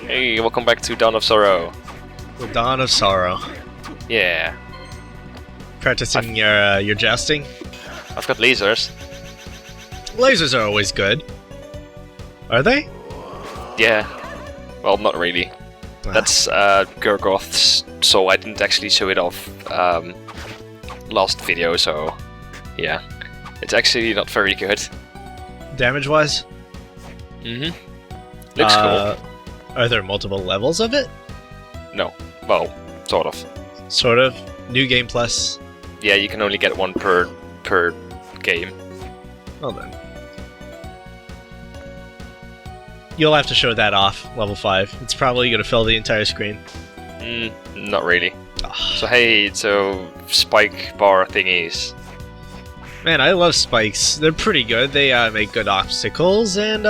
Hey, welcome back to Dawn of Sorrow. The Dawn of Sorrow. Yeah. Practicing your jousting? I've got lasers. Lasers are always good. Are they? Yeah. Well, not really. That's Gurgoth's, so I didn't actually show it off last video, so yeah. It's actually not very good. Damage-wise? Mm-hmm. Looks cool. Are there multiple levels of it? No. Well, sort of. Sort of. New Game Plus. Yeah, you can only get one per game. Well then. You'll have to show that off, level 5. It's probably going to fill the entire screen. Not really. So hey, so spike bar thingies. Man, I love spikes. They're pretty good. They make good obstacles, and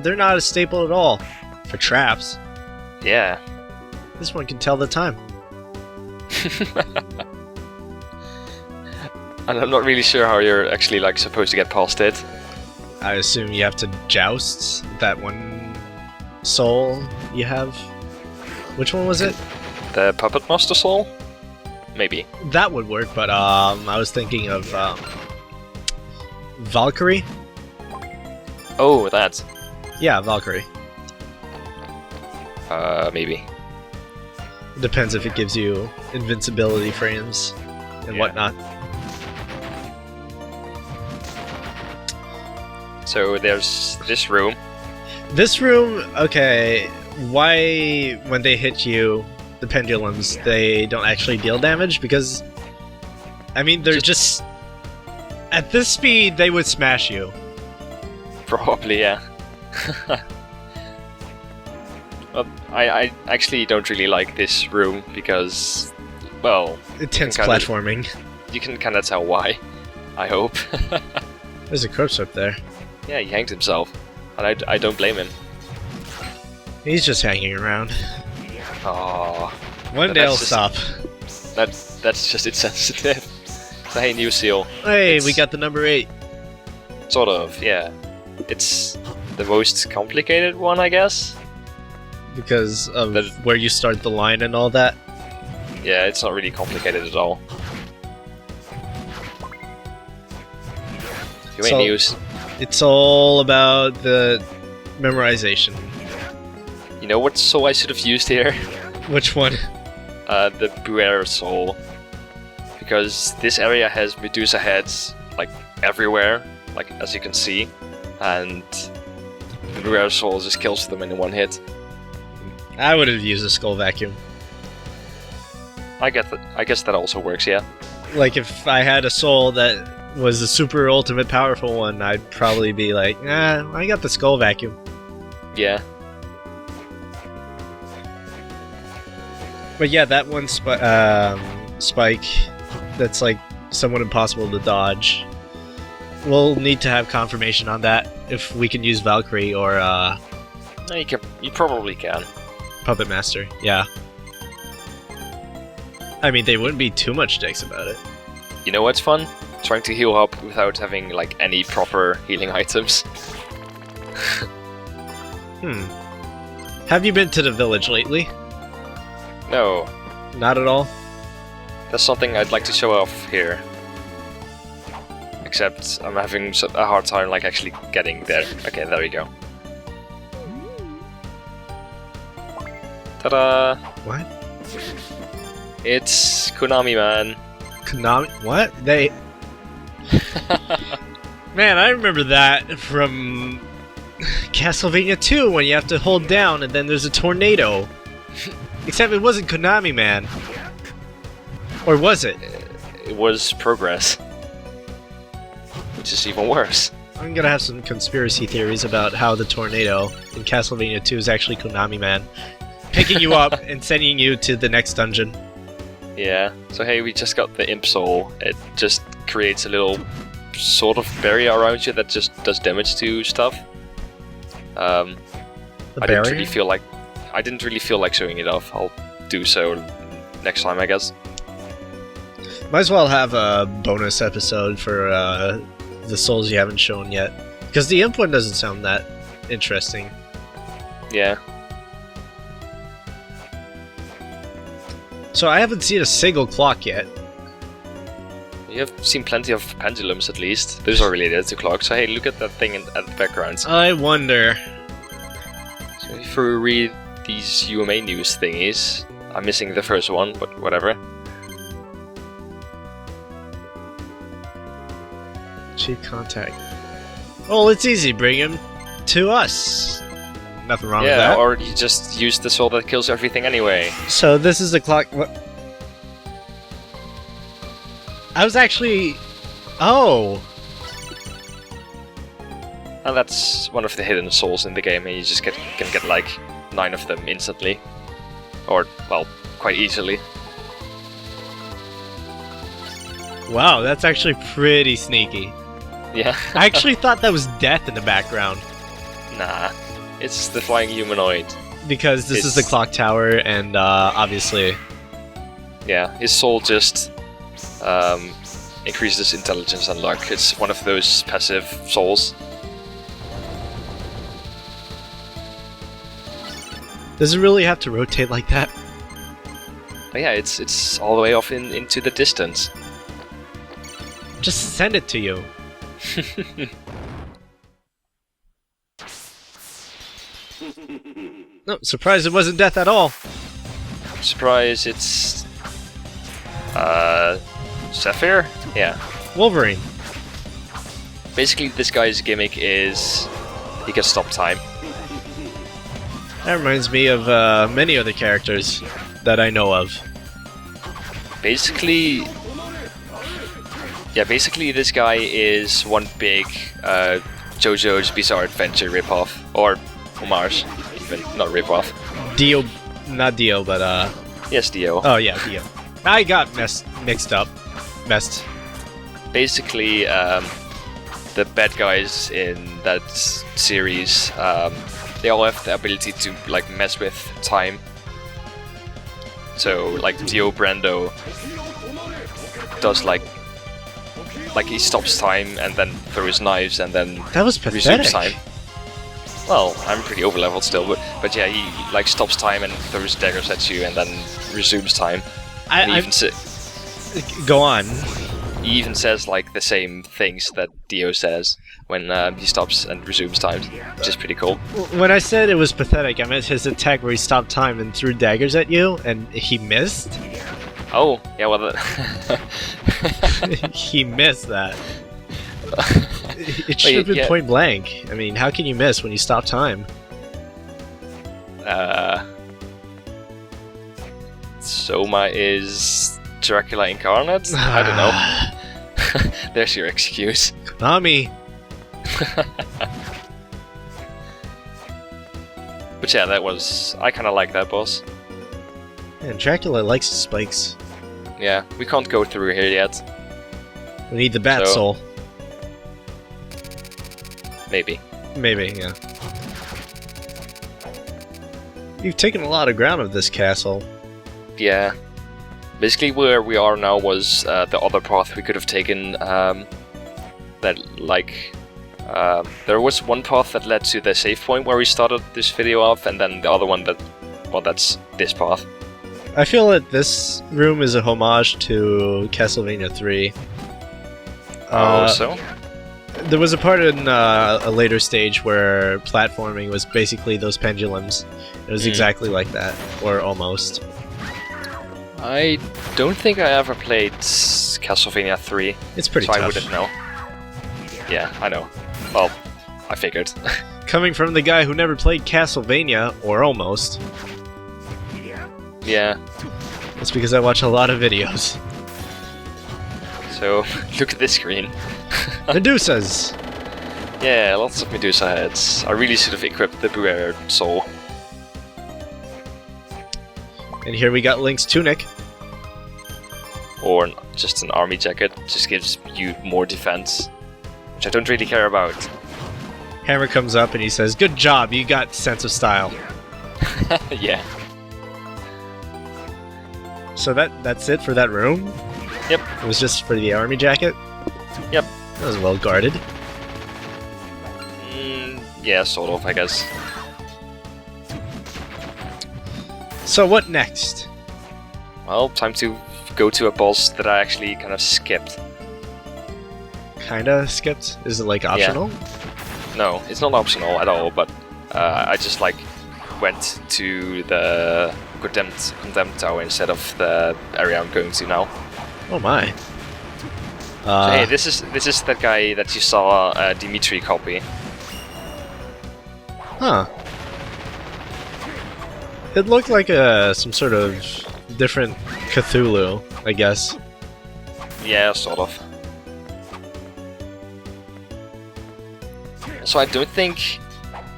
they're not a staple at all for traps. Yeah. This one can tell the time. And I'm not really sure how you're actually like supposed to get past it. I assume you have to joust that one soul you have. Which one was it? The Puppet Master Soul? Maybe. That would work, but I was thinking of Valkyrie. Oh, that. Yeah, Valkyrie. Maybe. Depends if it gives you invincibility frames and whatnot. So there's this room. This room, okay, why when they hit you, the pendulums, they don't actually deal damage? Because, I mean, they're just... At this speed, they would smash you. Probably, yeah. Well, I actually don't really like this room because, well... Intense platforming. You can kind of tell why, I hope. There's a corpse up there. Yeah, he hanged himself, and I don't blame him. He's just hanging around. Aww. One day I'll stop. That's just insensitive. So hey, new seal. Hey, we got the number 8. Sort of, yeah. It's the most complicated one, I guess. Because of where you start the line and all that? Yeah, it's not really complicated at all. You ain't news. It's all about the memorization. You know what soul I should have used here? Which one? The Buer soul. Because this area has Medusa heads, like, everywhere, like, as you can see. And the Buer soul just kills them in one hit. I would have used a skull vacuum. I get that. I guess that also works, yeah. Like, if I had a soul that was the super ultimate powerful one, I'd probably be like, I got the skull vacuum. Yeah. But yeah, that one spike that's like somewhat impossible to dodge. We'll need to have confirmation on that if we can use Valkyrie or No, you probably can. Puppet Master, yeah. I mean, they wouldn't be too much dicks about it. You know what's fun? Trying to heal up without having like any proper healing items. Have you been to the village lately? No. Not at all? That's something I'd like to show off here. Except I'm having a hard time like actually getting there. Okay, there we go. Ta-da! What? It's Konami, man. Konami? What? They... Man, I remember that from Castlevania 2 when you have to hold down and then there's a tornado. Except it wasn't Konami, man. Or was it? It was Progress. Which is even worse. I'm gonna have some conspiracy theories about how the tornado in Castlevania 2 is actually Konami, man. Picking you up and sending you to the next dungeon. Yeah, so hey, we just got the Imp Soul. It just creates a little sort of barrier around you that just does damage to stuff. I didn't really feel like showing it off. I'll do so next time, I guess. Might as well have a bonus episode for the souls you haven't shown yet. Because the Imp one doesn't sound that interesting. Yeah. So I haven't seen a single clock yet. You have seen plenty of pendulums at least. Those are related to clocks. So hey, look at that thing at the background. I wonder. So if we read these UMA news thingies, I'm missing the first one, but whatever. Chief contact. Well, it's easy. Bring him to us. Nothing wrong with that. Yeah, or you just use the soul that kills everything anyway. So this is the clock. What? I was actually. Oh. And that's one of the hidden souls in the game, and you just can get like 9 of them instantly. Or, well, quite easily. Wow, that's actually pretty sneaky. Yeah. I actually thought that was Death in the background. Nah, it's the flying humanoid. Because this is the clock tower, and obviously... Yeah, his soul just increases intelligence and luck. It's one of those passive souls. Does it really have to rotate like that? But yeah, it's all the way off into the distance. Just send it to you. No, surprised it wasn't Death at all. Surprise, it's... Sapphire? Yeah. Wolverine. Basically, this guy's gimmick is he can stop time. That reminds me of many other characters that I know of. Basically... Yeah, basically this guy is one big JoJo's Bizarre Adventure ripoff. Or homage, even. Not ripoff. Dio... Not Dio, but Yes, Dio. Oh yeah, Dio. I got mixed up. Basically, the bad guys in that series, they all have the ability to like mess with time. So like Dio Brando does like he stops time and then throws knives and then that was pathetic. Resumes time. Well, I'm pretty overleveled still, but yeah, he like stops time and throws daggers at you and then resumes time. Go on. He even says like the same things that Dio says when he stops and resumes time, which is pretty cool. When I said it was pathetic, I meant his attack where he stopped time and threw daggers at you, and he missed. Oh, yeah, well... He missed that. It should have been point blank. I mean, how can you miss when you stop time? Soma is Dracula incarnate? I don't know. There's your excuse. Konami! But yeah, that was... I kinda like that boss. And Dracula likes his spikes. Yeah, we can't go through here yet. We need the Bat Soul. Maybe. Maybe, yeah. You've taken a lot of ground of this castle. Yeah. Basically where we are now was the other path we could have taken, that, like... there was one path that led to the save point where we started this video off, and then the other one that... Well, that's this path. I feel that this room is a homage to Castlevania 3. So? There was a part in a later stage where platforming was basically those pendulums. It was exactly like that, or almost. I don't think I ever played Castlevania 3. It's pretty so tough. I wouldn't know. Yeah, I know. Well, I figured. Coming from the guy who never played Castlevania, or almost. Yeah. It's because I watch a lot of videos. So, look at this screen. Medusas! Yeah, lots of Medusa heads. I really should have equipped the Buer Soul. And here we got Link's tunic. Or just an army jacket. Just gives you more defense. Which I don't really care about. Hammer comes up and he says, "Good job, you got sense of style." Yeah. So that's it for that room? Yep. It was just for the army jacket? Yep. That was well guarded. Yeah, sort of, I guess. So what next? Well, time to go to a boss that I actually kind of skipped. Kinda skipped? Is it like optional? Yeah. No, it's not optional at all, but I just like went to the condemned tower instead of the area I'm going to now. Oh my. So, hey, this is that guy that you saw Dimitri copy. Huh. It looked like some sort of different Cthulhu, I guess. Yeah, sort of. So I don't think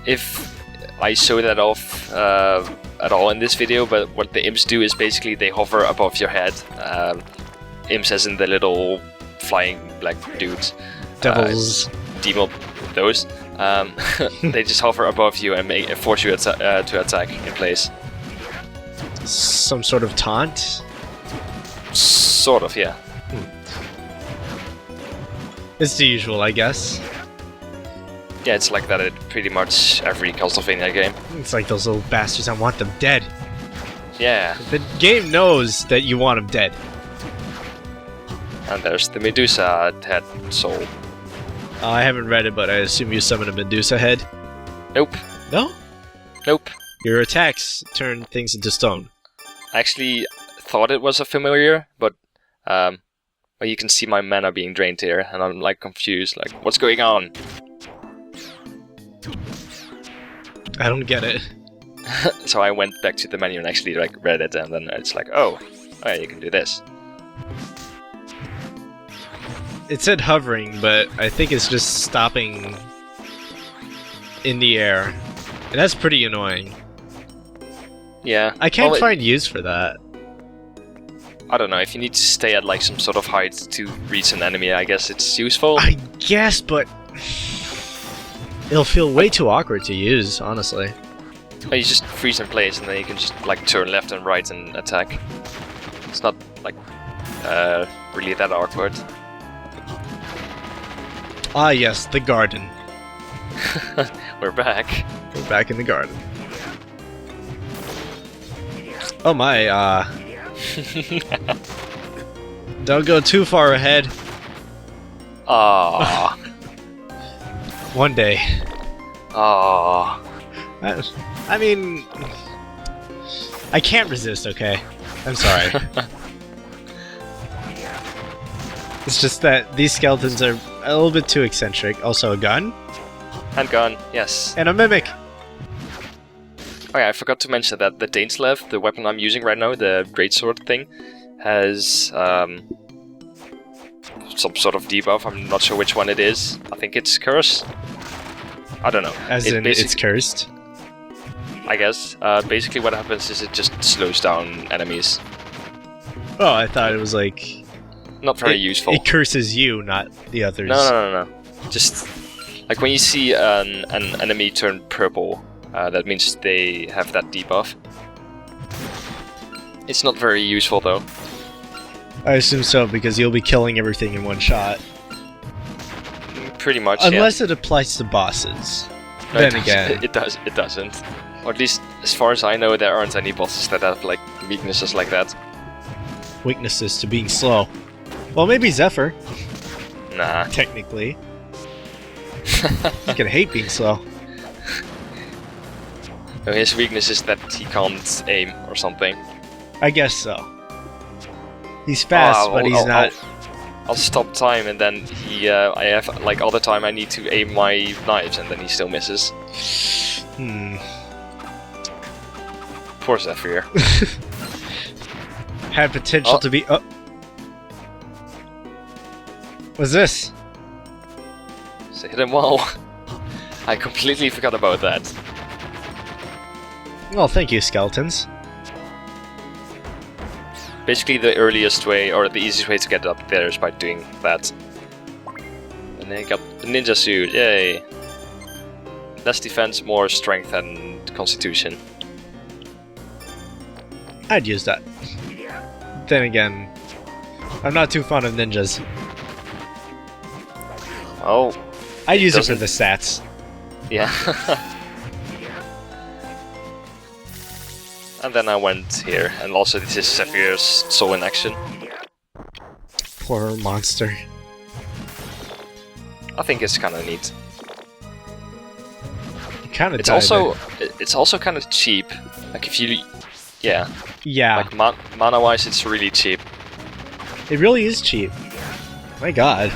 if I show that off at all in this video, but what the imps do is basically they hover above your head. Imps as in the little flying black dudes. Devils. Demon, those. They just hover above you and force you to attack in place. Some sort of taunt? Sort of, yeah. It's the usual, I guess. Yeah, it's like that at pretty much every Castlevania game. It's like those little bastards, I want them dead. Yeah. The game knows that you want them dead. And there's the Medusa head soul. I haven't read it, but I assume you summon a Medusa head? Nope. No? Nope. Your attacks turn things into stone. I actually thought it was a familiar, but well, you can see my mana being drained here, and I'm like confused, like, what's going on? I don't get it. So I went back to the menu and actually like read it, and then it's like, oh yeah, you can do this. It said hovering, but I think it's just stopping in the air. And that's pretty annoying. Yeah. I can't find use for that. I don't know, if you need to stay at like some sort of height to reach an enemy, I guess it's useful. I guess, but it'll feel way too awkward to use, honestly. Well, you just freeze in place and then you can just like turn left and right and attack. It's not like really that awkward. Ah yes, the garden. We're back. We're back in the garden. Oh my, don't go too far ahead. Ah. One day. Ah. I mean, I can't resist, okay? I'm sorry. It's just that these skeletons are a little bit too eccentric. Also a gun. Handgun, yes. And a mimic. Oh yeah, I forgot to mention that the Dainslev, the weapon I'm using right now, the greatsword thing, has some sort of debuff. I'm not sure which one it is. I think it's curse. I don't know. As in, it's cursed? I guess. Basically what happens is it just slows down enemies. Oh, I thought it was like... Not very useful. It curses you, not the others. No. Just like when you see an enemy turn purple, that means they have that debuff. It's not very useful though. I assume so, because you'll be killing everything in one shot. Pretty much, unless it applies to bosses. No, then again... It doesn't. Or at least, as far as I know, there aren't any bosses that have like weaknesses like that. Weaknesses to being slow. Well, maybe Zephyr. Nah. Technically. He can hate being slow. No, his weakness is that he can't aim or something. I guess so. He's fast, but he's not... I'll stop time and then I have like all the time I need to aim my knives and then he still misses. Poor Zephyr. Had potential to be... Oh. What's this? It's a hidden wall. I completely forgot about that. Well, thank you, skeletons. Basically the earliest way, or the easiest way to get up there is by doing that. And then you got the ninja suit, yay! Less defense, more strength and constitution. I'd use that. Then again, I'm not too fond of ninjas. Oh. I'd use it for the stats. Yeah. and then I went here. And also this is Zephyr's soul in action. Poor monster. I think it's kind of neat. Kind of. It's also kind of cheap. Like if you, yeah. Like mana wise, it's really cheap. It really is cheap. My God.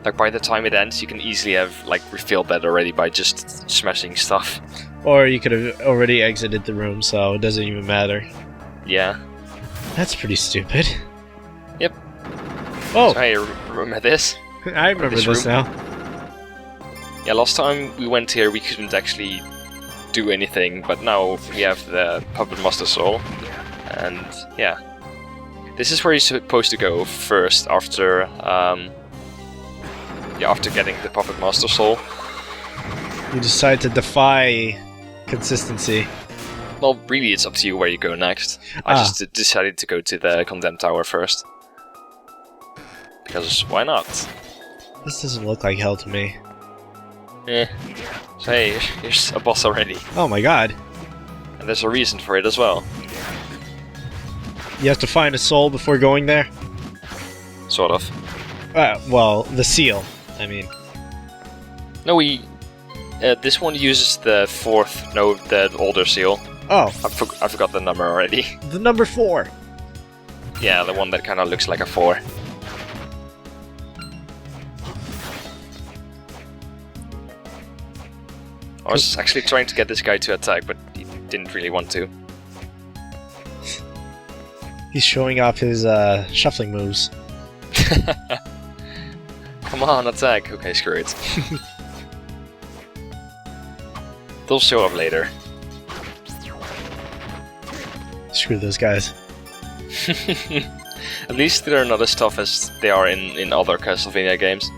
Like by the time it ends, you can easily have like refilled that already by just smashing stuff. Or you could have already exited the room, so it doesn't even matter. Yeah. That's pretty stupid. Yep. Oh! So, hey, remember this? I remember this now. Yeah, last time we went here we couldn't actually do anything, but now we have the Puppet Master Soul. And yeah. This is where you're supposed to go first after after getting the Puppet Master Soul. You decide to defy consistency. Well, really it's up to you where you go next. I just decided to go to the Condemned Tower first. Because why not? This doesn't look like hell to me. Eh. So hey, here's a boss already. Oh my God. And there's a reason for it as well. You have to find a soul before going there? Sort of. Well, the seal, I mean. No, this one uses the the older seal. Oh. I forgot the number already. The number 4. Yeah, the one that kind of looks like a 4. I was actually trying to get this guy to attack, but he didn't really want to. He's showing off his shuffling moves. Come on, attack! Okay, screw it. They'll show up later. Screw those guys. At least they're not as tough as they are in other Castlevania games.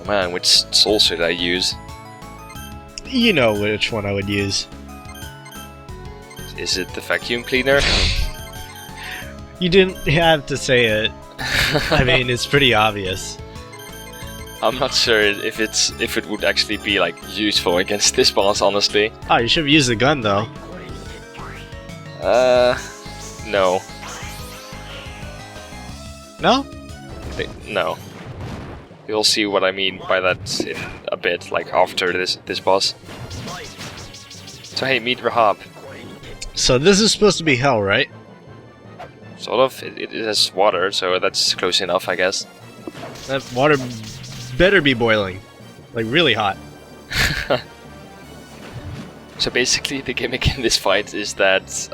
Oh man, which soul should I use? You know which one I would use. Is it the vacuum cleaner? You didn't have to say it. I mean, it's pretty obvious. I'm not sure if it would actually be like useful against this boss, honestly. Oh, you should have used the gun though. No. No? No. You'll see what I mean by that in a bit, like after this boss. So hey, meet Rahab. So this is supposed to be hell, right? Sort of. It has water, so that's close enough, I guess. That water better be boiling. Like, really hot. So basically the gimmick in this fight is that,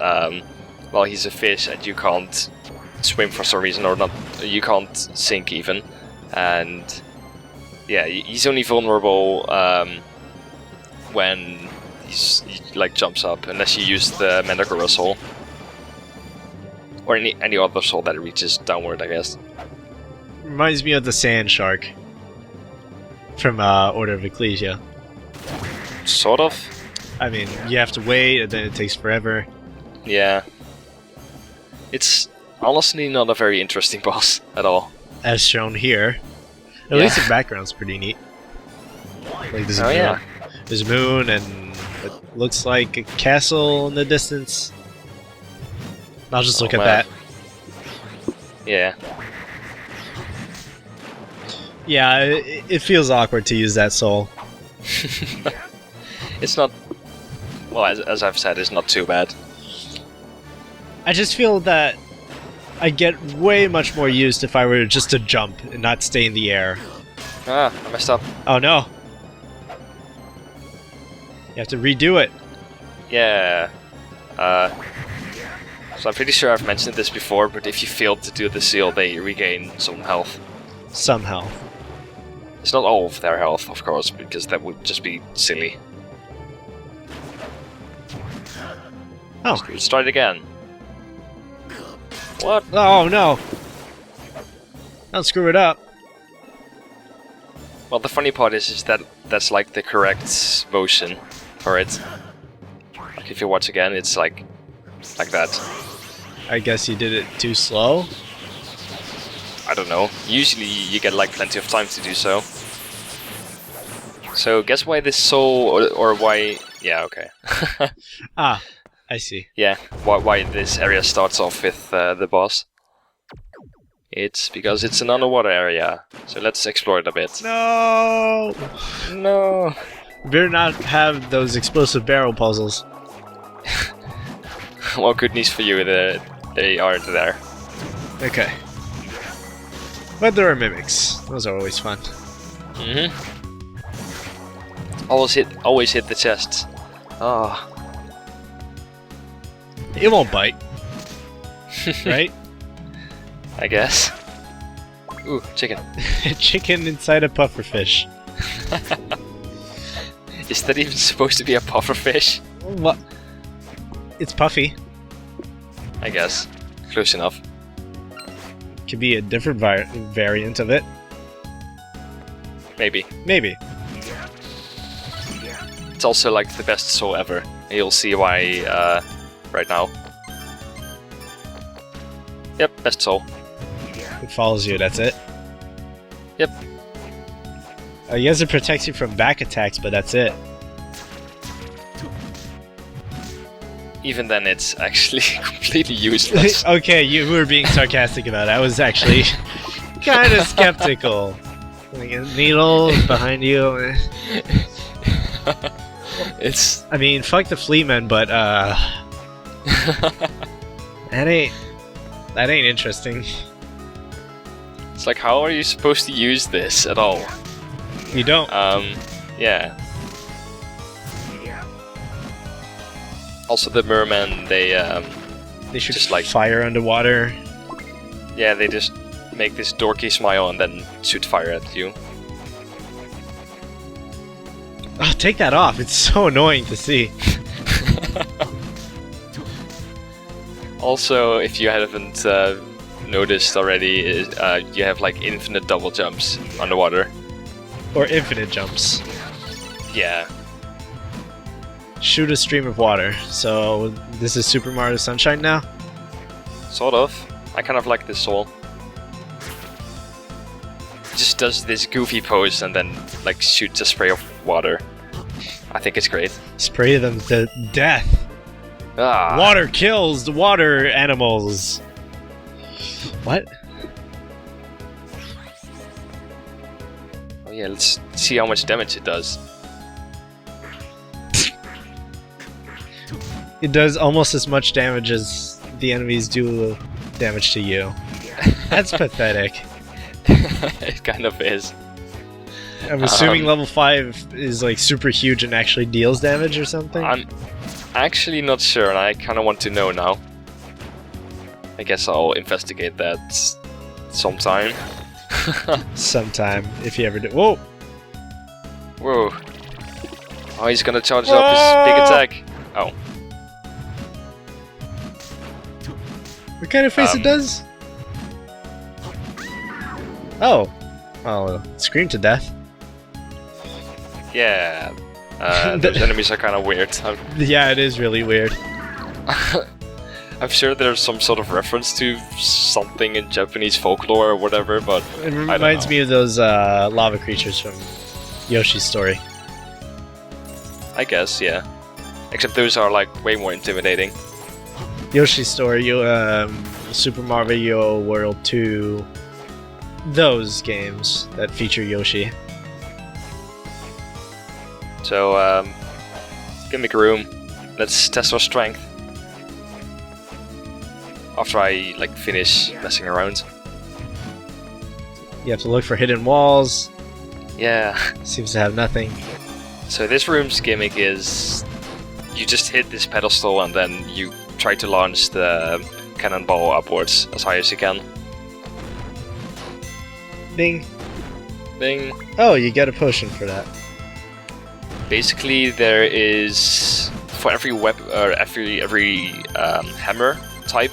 well, he's a fish and you can't swim for some reason, or not, you can't sink even. And yeah, he's only vulnerable when he like jumps up, unless you use the Mandragora soul. Or any other soul that reaches downward, I guess. Reminds me of the sand shark from Order of Ecclesia. Sort of. I mean, you have to wait, and then it takes forever. Yeah. It's honestly not a very interesting boss at all. As shown here. At least the background's pretty neat. Like there's a moon. Yeah. There's a moon, and it looks like a castle in the distance. I'll just look at that. Yeah. Yeah, it feels awkward to use that soul. It's not... Well, as I've said, it's not too bad. I just feel that I get way much more used if I were just to jump and not stay in the air. Ah, I messed up. Oh no! You have to redo it. Yeah. So I'm pretty sure I've mentioned this before, but if you fail to do the seal, they regain some health. Some health. It's not all of their health, of course, because that would just be silly. Oh. Let's try it again. What? Oh no! Don't screw it up. Well, the funny part is that that's like the correct motion for it. Like if you watch again, it's like that. I guess you did it too slow? I don't know. Usually you get like plenty of time to do so. So guess why this soul, or why... Yeah, okay. Ah, I see. Yeah, why this area starts off with the boss. It's because it's an underwater area. So let's explore it a bit. No! No! Better not have those explosive barrel puzzles. Well, good news for you, they aren't there. Okay. But there are mimics. Those are always fun. Mm-hmm. Always hit the chest. Ah. It won't bite. Right? I guess. Ooh, chicken. Chicken inside a pufferfish. Is that even supposed to be a pufferfish? What? It's puffy. I guess. Close enough. Could be a different variant of it. Maybe. Maybe. It's also like the best soul ever. You'll see why right now. Yep, best soul. It follows you, that's it? Yep. I guess it protects you from back attacks, but that's it. Even then, it's actually completely useless. Okay, you were being sarcastic about it. I was actually kind of skeptical. Like a needle behind you. It's... I mean, fuck the Fleamen, but that ain't interesting. It's like, how are you supposed to use this at all? You don't. Yeah. Also, the mermen, they should just like fire underwater. Yeah, they just make this dorky smile and then shoot fire at you. Oh, take that off. It's so annoying to see. Also, if you haven't noticed already, you have like infinite double jumps underwater. Or infinite jumps. Yeah. Shoot a stream of water. So, this is Super Mario Sunshine now? Sort of. I kind of like this soul. It just does this goofy pose and then like shoots a spray of water. I think it's great. Spray them to death. Ah. Water kills the water animals. What? Oh yeah, let's see how much damage it does. It does almost as much damage as the enemies do damage to you. That's pathetic. It kind of is. I'm assuming level 5 is like super huge and actually deals damage or something? I'm actually not sure, and I kind of want to know now. I guess I'll investigate that sometime. Sometime, if you ever do. Whoa! Whoa. Oh, he's gonna charge up his big attack. Oh. What kind of face it does? Oh. Oh, scream to death. Yeah. Those enemies are kind of weird. Yeah, it is really weird. I'm sure there's some sort of reference to something in Japanese folklore or whatever, but it reminds me of those lava creatures from Yoshi's Story. I guess, yeah. Except those are like way more intimidating. Yoshi's Story, Super Mario World 2, those games that feature Yoshi. So, gimmick room. Let's test our strength. After I like finish messing around. You have to look for hidden walls. Yeah. Seems to have nothing. So this room's gimmick is you just hit this pedestal and then you try to launch the cannonball upwards as high as you can. Bing. Bing. Oh, you get a potion for that. Basically, there is for every weapon or every hammer type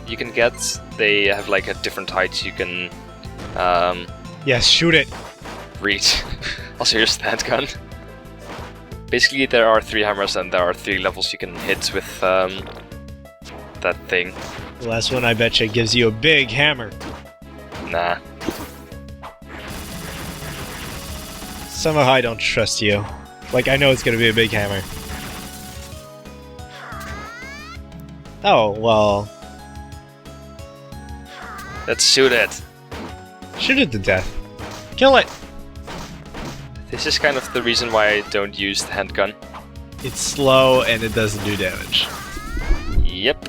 you can get, they have like a different height you can yes, shoot it. reach. Also, here's the handgun. Basically, there are 3 hammers and there are 3 levels you can hit with that thing. The last one, I bet you, gives you a big hammer. Nah. Somehow I don't trust you. Like, I know it's gonna be a big hammer. Oh, well... Let's shoot it. Shoot it to death. Kill it! This is kind of the reason why I don't use the handgun. It's slow and it doesn't do damage. Yep.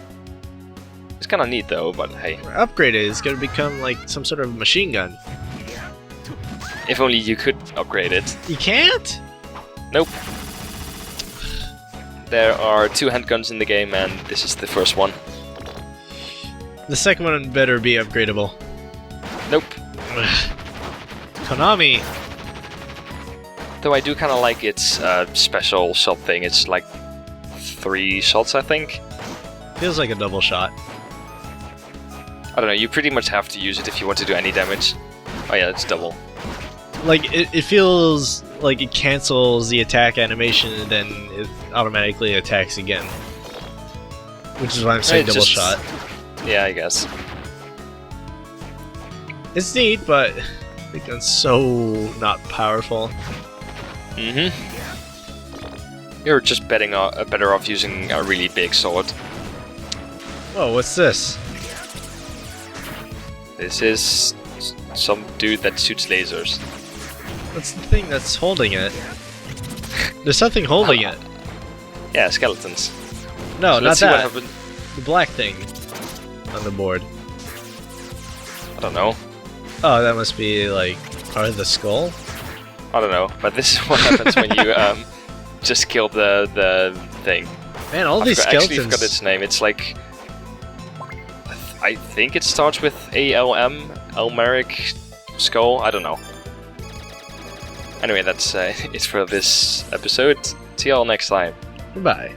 It's kind of neat though, but hey. Upgrade it, it's gonna become like some sort of machine gun. If only you could upgrade it. You can't? Nope. There are 2 handguns in the game and this is the first one. The second one better be upgradable. Nope. Konami! Though I do kind of like its special shot thing. It's like 3 shots, I think. Feels like a double shot. I don't know, you pretty much have to use it if you want to do any damage. Oh yeah, it's double. Like, it feels like it cancels the attack animation and then it automatically attacks again. Which is why I'm saying double shot. Yeah, I guess. It's neat, but I think that's so not powerful. Mm-hmm. You're just better off using a really big sword. Oh, what's this? This is some dude that shoots lasers. What's the thing that's holding it? There's something holding it. Yeah, skeletons. No, So not let's see that. what happened. The black thing on the board. I don't know. Oh, that must be like part of the skull? I don't know. But this is what happens when you just kill the thing. Man, all these I actually skeletons. forgot its name. It's like I think it starts with ALM, Almeric Skull. I don't know. Anyway, that's it for this episode. See y'all next time. Goodbye.